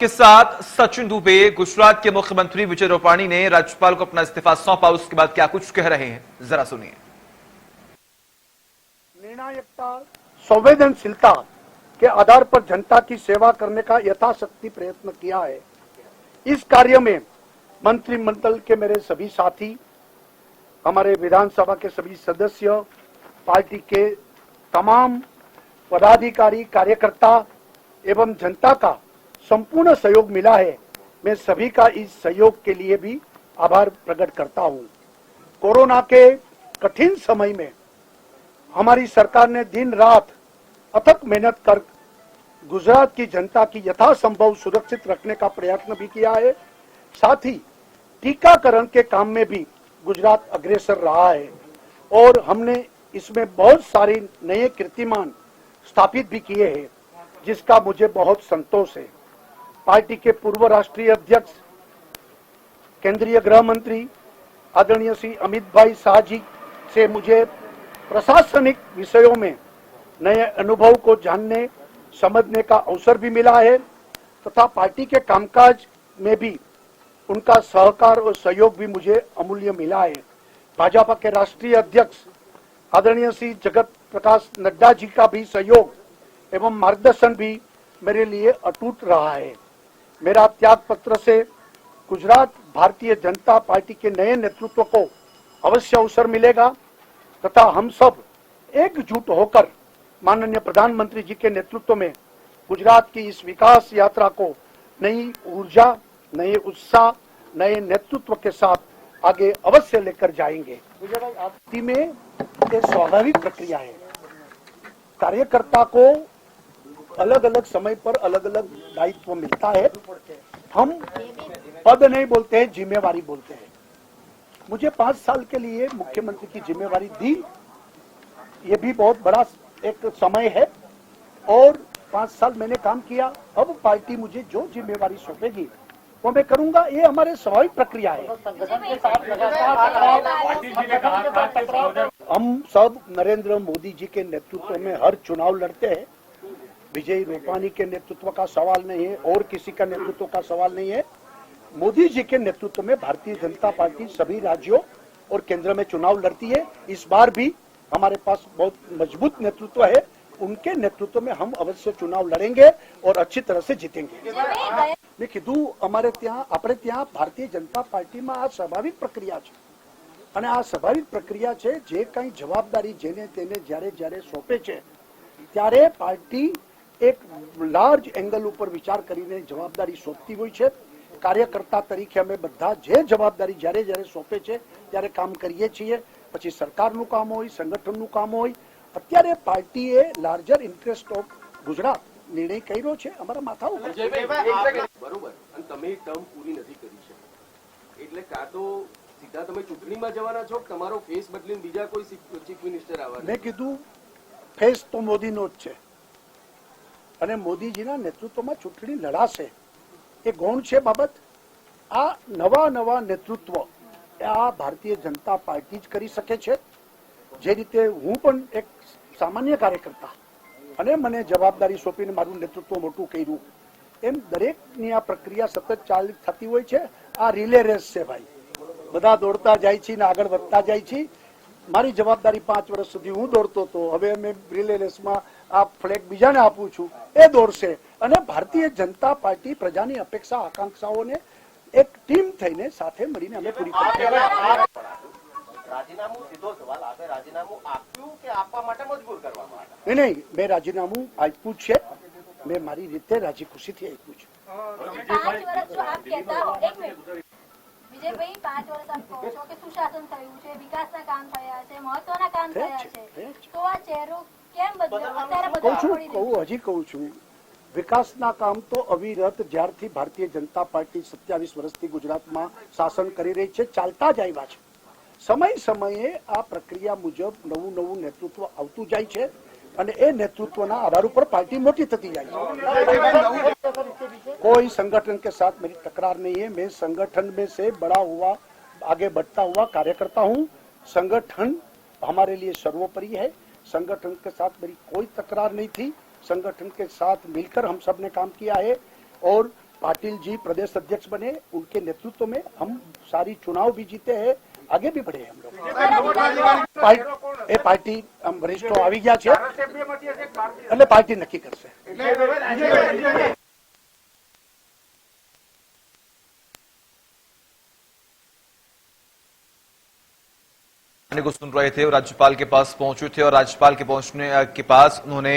के साथ सचिन दुबे। गुजरात के मुख्यमंत्री विजय रूपाणी ने राज्यपाल को अपना इस्तीफा सौंपा। उसके बाद क्या कुछ कह रहे हैं, जरा सुनिए। निर्णायकता, संवेदनशीलता के आधार पर जनता की सेवा करने का यथाशक्ति प्रयत्न किया है। इस कार्य में मंत्रिमंडल के मेरे सभी साथी, हमारे विधानसभा के सभी सदस्य, पार्टी के तमाम पदाधिकारी, कार्यकर्ता एवं जनता का संपूर्ण सहयोग मिला है। मैं सभी का इस सहयोग के लिए भी आभार प्रकट करता हूं। कोरोना के कठिन समय में हमारी सरकार ने दिन रात अथक मेहनत कर गुजरात की जनता की यथासंभव सुरक्षित रखने का प्रयत्न भी किया है। साथ ही टीकाकरण के काम में भी गुजरात अग्रसर रहा है और हमने इसमें बहुत सारे नए कीर्तिमान स्थापित भी किए हैं, जिसका मुझे बहुत संतोष है। पार्टी के पूर्व राष्ट्रीय अध्यक्ष, केंद्रीय गृह मंत्री आदरणीय श्री अमित भाई शाह जी से मुझे प्रशासनिक विषयों में नए अनुभव को जानने समझने का अवसर भी मिला है तथा पार्टी के कामकाज में भी उनका सहकार और सहयोग भी मुझे अमूल्य मिला है। भाजपा के राष्ट्रीय अध्यक्ष आदरणीय श्री जगत प्रकाश नड्डा जी का भी सहयोग एवं मार्गदर्शन भी मेरे लिए अटूट रहा है। मेरा त्याग पत्र से गुजरात भारतीय जनता पार्टी के नए नेतृत्व को अवश्य अवसर मिलेगा तथा हम सब एकजुट होकर माननीय प्रधानमंत्री जी के नेतृत्व में गुजरात की इस विकास यात्रा को नई ऊर्जा, नए उत्साह, नए नेतृत्व के साथ आगे अवश्य लेकर जाएंगे। आपकी में एक स्वाभाविक प्रक्रिया है। कार्यकर्ता को अलग अलग समय पर अलग अलग दायित्व मिलता है। हम पद नहीं बोलते हैं, जिम्मेवारी बोलते हैं। मुझे 5 साल के लिए मुख्यमंत्री की जिम्मेवारी दी। ये भी बहुत बड़ा एक समय है और 5 साल मैंने काम किया। अब पार्टी मुझे जो जिम्मेवारी सौंपेगी वो मैं करूंगा। ये हमारे स्वाभाविक प्रक्रिया है। हम सब नरेंद्र मोदी जी के नेतृत्व में हर चुनाव लड़ते हैं। विजय रूपाणी के नेतृत्व का सवाल नहीं है और किसी का नेतृत्व का सवाल नहीं है। मोदी जी के नेतृत्व में भारतीय जनता पार्टी सभी राज्यों और केंद्र में चुनाव लड़ती है। इस बार भी हमारे पास बहुत मजबूत नेतृत्व है। उनके नेतृत्व में हम अवश्य चुनाव लड़ेंगे और अच्छी तरह से जीतेंगे। मैं कीधु अमारे ત્યાં આપણે ત્યાં ભારતીય જનતા પાર્ટીમાં આ સ્વાભાવિક પ્રક્રિયા છે અને આ સ્વાભાવિક પ્રક્રિયા છે। જે કંઈ જવાબદારી જેને તેને જ્યારે જ્યારે સોંપે છે ત્યારે પાર્ટી એક લાર્જ એંગલ ઉપર વિચાર કરીને જવાબદારી સોંપતી હોય છે। કાર્યકર્તા તરીકે અમે બધા જે જવાબદારી જ્યારે જ્યારે સોંપે છે ત્યારે કામ કરીએ છીએ। પછી સરકારનું કામ હોય, સંગઠનનું કામ હોય। અત્યારે પાર્ટીએ લાર્જર ઇન્ટરેસ્ટ ઓફ ગુજરાત નિર્ણય કર્યો છે અમારા માથા ઉપર। બરોબર, અને તમે ટર્મ પૂરી નથી કરી શકતા એટલે કાં તો સીધા તમે ચૂંટણીમાં જવાના છો, તમારો ફેસ બદલીને બીજા કોઈ ચીફ મિનિસ્ટર આવવાના। મેં કીધું ફેસ તો મોદીનો જ છે અને મોદીજીના નેતૃત્વમાં ચૂંટણી લડાશે। એ ગૌણ છે બાબત। આ નવા નેતૃત્વ આ ભારતીય જનતા પાર્ટી જ કરી શકે છે। જે રીતે હું પણ એક સામાન્ય કાર્યકર્તા અને મને જવાબદારી સોંપીને મારું નેતૃત્વ મોટું કર્યું, એમ દરેકની આ પ્રક્રિયા સતત ચાલુ થતી હોય છે। આ રિલે રેસ છે ભાઈ, બધા દોડતા જાય છે ને આગળ વધતા જાય છે। મારી જવાબદારી 5 વર્ષ સુધી હું દોડતો હતો, હવે અમે રિલે રેસમાં આ ફ્લેગ બીજાને આપું છું, એ દોડશે અને ભારતીય જનતા પાર્ટી પ્રજાની અપેક્ષા આકાંક્ષાઓને એક ટીમ થઈને સાથે મળીને અમે પૂરી કરીશું। રાજીનામું સીધો સવાલ, આપે રાજીનામું આપ્યું કે આપવા માટે મજબૂર કરવામાં આવ્યા? નહીં, મેં રાજીનામું આપ્યું છે। મેં મારી રીતે રાજી ખુશીથી આપ્યું છે। વિજયભાઈ 5 વર્ષ આપ કહો છો કે સુશાસન થયું છે, વિકાસના કામ થયા છે, મહત્વના કામ થયા છે, તો આ ચહેરો કેમ બદલ્યો? અત્યારે બદલવા હજી કહું છું, વિકાસના કામ તો અવિરત જ્યારથી ભારતીય જનતા પાર્ટી 27 વર્ષથી ગુજરાતમાં શાસન કરી રહી છે ચાલતા જ આવ્યા છે। સમય સમયે આ પ્રક્રિયા મુજબ નવું નેતૃત્વ આવતું જાય છે અને એ નેતૃત્વના આધાર ઉપર પાર્ટી મોટી થતી જાય છે। कोई संगठन के साथ मेरी तकरार नहीं है। मैं संगठन में से बड़ा हुआ, आगे बढ़ता हुआ कार्यकर्ता हूँ। संगठन हमारे लिए सर्वोपरि है। संगठन के साथ मेरी कोई तकरार नहीं थी। संगठन के साथ मिलकर हम सब ने काम किया है और पाटिल जी प्रदेश अध्यक्ष बने, उनके नेतृत्व में हम सारी चुनाव भी जीते हैं, आगे भी बढ़े हम लोग। पार्टी हम वरिष्ठों આવી ગયા છે એટલે પાર્ટી નક્કી કરશે। को सुन रहे थे और राज्यपाल के पास पहुंचे थे और राज्यपाल के पहुंचने के पास उन्होंने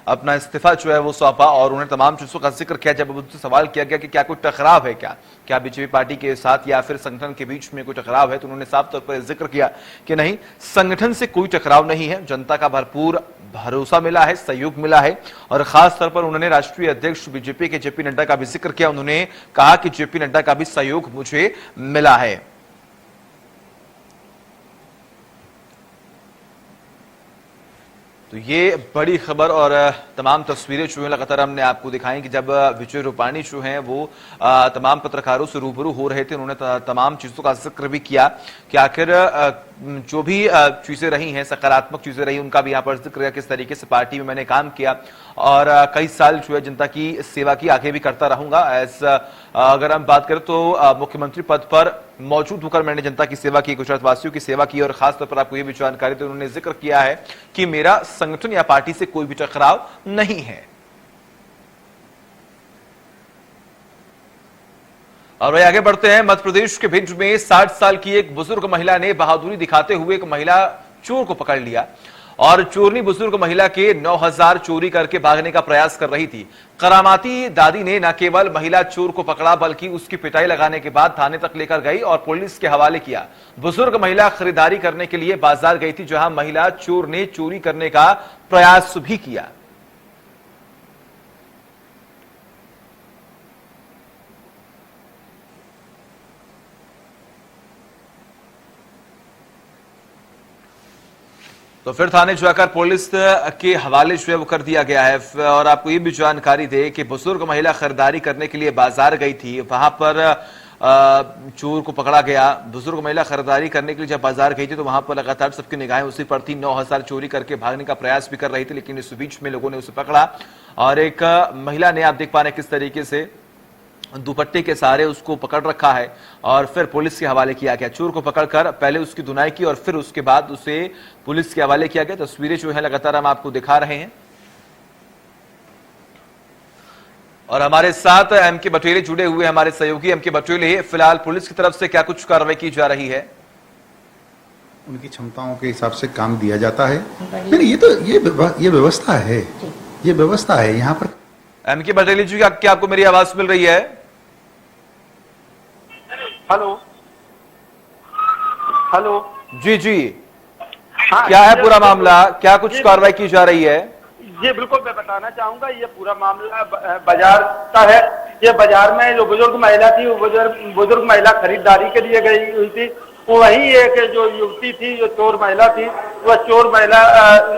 अपना इस्तीफा जो है वो सौंपा और उन्होंने तमाम चीजों का जिक्र किया। जब उनसे सवाल किया गया कि क्या कोई टकराव है, क्या बीजेपी पार्टी के साथ या फिर संगठन के बीच में कोई टकराव है, तो उन्होंने साफ तौर पर जिक्र किया कि नहीं, संगठन से कोई टकराव नहीं है, जनता का भरपूर भरोसा मिला है, सहयोग मिला है। और खास तौर पर उन्होंने राष्ट्रीय अध्यक्ष बीजेपी के जेपी नड्डा का भी जिक्र किया। उन्होंने कहा कि जेपी नड्डा का भी सहयोग मुझे मिला है। तो ये बड़ी खबर और तमाम तस्वीरें जो है लगातार हमने आपको दिखाई कि जब विजय रूपाणी जो हैं वो तमाम पत्रकारों से रूबरू हो रहे थे, उन्होंने तमाम चीजों का जिक्र भी किया कि आखिर जो भी चीजें रही हैं, सकारात्मक चीजें रही, उनका भी यहाँ पर जिक्र किया, किस तरीके से पार्टी में मैंने काम किया और कई साल जो है जनता की सेवा की, आगे भी करता रहूंगा। अगर हम बात करें तो मुख्यमंत्री पद पर मौजूद होकर मैंने जनता की सेवा की, गुजरात वासियों की सेवा की और खासतौर पर आपको ये भी जानकारी दी, उन्होंने जिक्र किया है कि मेरा संगठन या पार्टी से कोई भी टकराव नहीं है। और वही आगे बढ़ते हैं। मध्य प्रदेश के भिंड में 60 साल की एक बुजुर्ग महिला ने बहादुरी दिखाते हुए एक महिला चोर को पकड़ लिया और चोरनी बुजुर्ग महिला के 9,000 चोरी करके भागने का प्रयास कर रही थी। करामाती दादी ने न केवल महिला चोर को पकड़ा बल्कि उसकी पिटाई लगाने के बाद थाने तक लेकर गई और पुलिस के हवाले किया। बुजुर्ग महिला खरीदारी करने के लिए बाजार गई थी, जहां महिला चोर ने चोरी करने का प्रयास भी किया। तो फिर थाने जाकर पुलिस के हवाले जो है वो कर दिया गया है। और आपको ये भी जानकारी दे कि बुजुर्ग महिला खरीदारी करने के लिए बाजार गई थी, वहां पर चोर को पकड़ा गया। बुजुर्ग महिला खरीदारी करने के लिए जब बाजार गई थी तो वहां पर लगातार सबकी निगाहें उसी पर थी। 9,000 चोरी करके भागने का प्रयास भी कर रही थी, लेकिन इस बीच में लोगों ने उसे पकड़ा और एक महिला ने, आप देख पा रहे हैं किस तरीके से दुपट्टे के सहारे उसको पकड़ रखा है और फिर पुलिस के हवाले किया गया। चोर को पकड़कर पहले उसकी धुनाई की और फिर उसके बाद उसे पुलिस के हवाले किया गया। तस्वीरें जो है लगातार हम आपको दिखा रहे हैं और हमारे साथ एमके बटोले जुड़े हुए, हमारे सहयोगी एमके बटोले। फिलहाल पुलिस की तरफ से क्या कुछ कार्रवाई की जा रही है? उनकी क्षमताओं के हिसाब से काम दिया जाता है। नहीं, ये व्यवस्था है, ये व्यवस्था है यहाँ पर। एमके बटोले जी, क्या आपको मेरी आवाज मिल रही है? हेलो हेलो जी जी, हाँ, क्या है पूरा मामला, क्या कुछ कार्रवाई की जा रही है? ये बिल्कुल मैं बताना चाहूंगा। ये पूरा मामला बाजार का है। ये बाजार में जो बुजुर्ग महिला थी, वो बुजुर्ग महिला खरीदारी के लिए गई हुई थी। वही एक जो युवती थी, जो चोर महिला थी, वह चोर महिला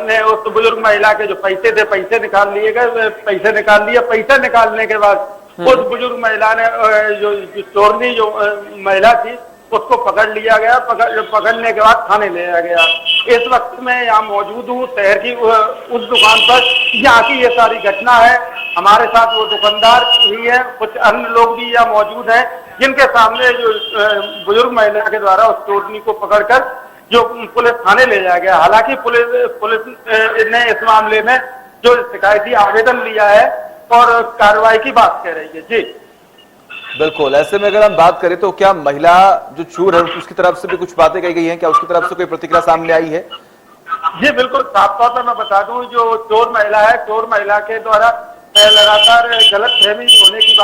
ने उस बुजुर्ग महिला के जो पैसे थे, पैसे निकाल लिए गए। पैसे निकाल लिए। पैसे निकालने के बाद उस बुजुर्ग महिला ने जो चोरनी जो महिला थी उसको पकड़ लिया गया। पकड़ने के बाद थाने ले जाया गया। इस वक्त मैं यहाँ मौजूद हूँ शहर की उस दुकान पर, यहाँ की ये सारी घटना है। हमारे साथ वो दुकानदार भी है, कुछ अन्य लोग भी यहाँ मौजूद हैं, जिनके सामने जो बुजुर्ग महिला के द्वारा उस चोरनी को पकड़कर जो पुलिस थाने ले जाया गया। हालांकि पुलिस ने इस मामले में जो शिकायती आवेदन लिया है और कार्रवाई की बात कह रही है। जी बिल्कुल। ऐसे में अगर हम बात करें तो क्या महिला जो चोर है उसकी तरफ से भी कुछ बातें कही गई हैं? क्या उसकी तरफ से कोई प्रतिक्रिया सामने आई है? जी बिल्कुल, साफ तौर पर मैं बता दूं, जो चोर महिला है, चोर महिला के द्वारा लगातार गलतफहमी होने की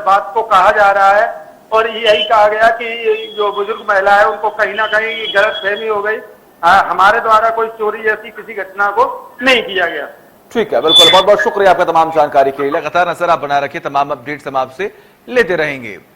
बात को कहा जा रहा है और यही कहा गया कि जो बुजुर्ग महिला है उनको कहीं ना कहीं गलतफहमी हो गई। हमारे द्वारा कोई चोरी जैसी किसी घटना को नहीं किया गया। ठीक है, बिल्कुल। बहुत बहुत शुक्रिया आपका तमाम जानकारी के लिए। लगातार नजर आप बनाए रखिए, तमाम अपडेट्स हम आपसे लेते रहेंगे।